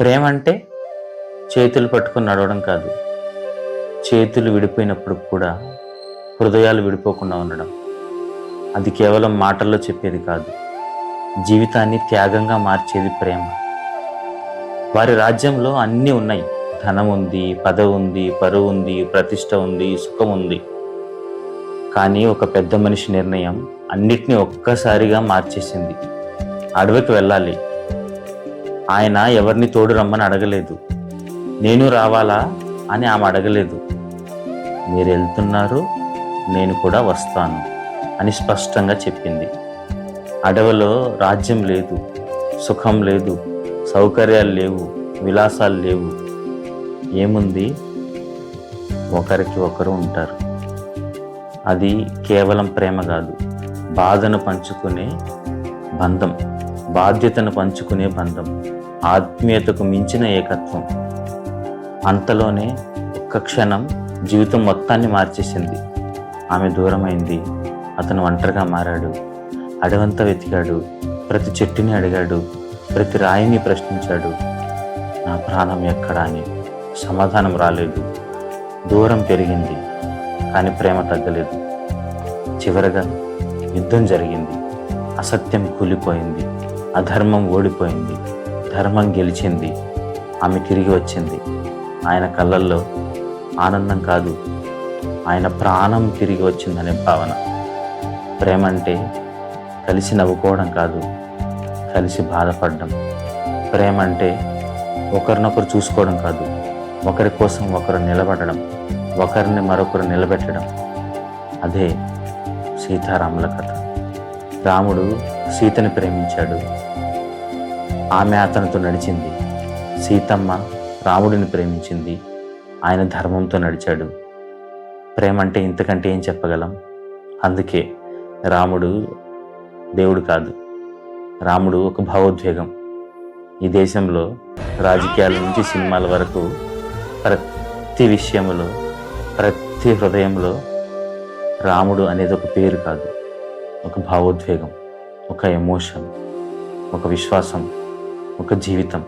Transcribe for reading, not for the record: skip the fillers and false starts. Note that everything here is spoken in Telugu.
ప్రేమ అంటే చేతులు పట్టుకొని నడవడం కాదు. చేతులు విడిపోయినప్పుడు కూడా హృదయాలు విడిపోకుండా ఉండడం. అది కేవలం మాటల్లో చెప్పేది కాదు. జీవితాన్ని త్యాగంగా మార్చేది ప్రేమ. వారి రాజ్యంలో అన్నీ ఉన్నాయి. ధనం ఉంది, పదవి ఉంది, పరువు ఉంది, ప్రతిష్ట ఉంది, సుఖం ఉంది. కానీ ఒక పెద్ద మనిషి నిర్ణయం అన్నిటినీ ఒక్కసారిగా మార్చేసింది. అడవికి వెళ్ళాలి. ఆయన ఎవరిని తోడు రమ్మని అడగలేదు. నేను రావాలా అని ఆమె అడగలేదు. మీరు వెళ్తున్నారు, నేను కూడా వస్తాను అని స్పష్టంగా చెప్పింది. అడవిలో రాజ్యం లేదు, సుఖం లేదు, సౌకర్యాలు లేవు, విలాసాలు లేవు. ఏముంది? ఒకరికి ఒకరు ఉంటారు. అది కేవలం ప్రేమ కాదు, బాధను పంచుకునే బంధం, బాధ్యతను పంచుకునే బంధం, ఆత్మీయతకు మించిన ఏకత్వం. అంతలోనే ఒక్క క్షణం జీవితం మొత్తాన్ని మార్చేసింది. ఆమె దూరమైంది, అతను ఒంటరిగా మారాడు. అడవంతా వెతికాడు, ప్రతి చెట్టుని అడిగాడు, ప్రతి రాయిని ప్రశ్నించాడు. నా ప్రాణం ఎక్కడా అని. సమాధానం రాలేదు. దూరం పెరిగింది, కానీ ప్రేమ తగ్గలేదు. చివరగా యుద్ధం జరిగింది. అసత్యం కూలిపోయింది, అధర్మం ఓడిపోయింది, ధర్మం గెలిచింది. ఆమె తిరిగి వచ్చింది. ఆయన కళ్ళల్లో ఆనందం కాదు, ఆయన ప్రాణం తిరిగి వచ్చిందనే భావన. ప్రేమ అంటే కలిసి నవ్వుకోవడం కాదు, కలిసి బాధపడడం. ప్రేమ అంటే ఒకరినొకరు చూసుకోవడం కాదు, ఒకరి కోసం ఒకరు నిలబడడం, ఒకరిని మరొకరు నిలబెట్టడం. అదే సీతారాముల కథ. రాముడు సీతని ప్రేమించాడు, ఆమె అతనితో నడిచింది. సీతమ్మ రాముడిని ప్రేమించింది, ఆయన ధర్మంతో నడిచాడు. ప్రేమ అంటే ఇంతకంటే ఏం చెప్పగలం? అందుకే రాముడు దేవుడు కాదు, రాముడు ఒక భావోద్వేగం. ఈ దేశంలో రాజకీయాల నుంచి సినిమాల వరకు ప్రతి విషయంలో, ప్రతి హృదయంలో రాముడు అనేది ఒక పేరు కాదు, ఒక భావోద్వేగం, ఒక ఎమోషన్, ఒక విశ్వాసం, ఒక జీవితం.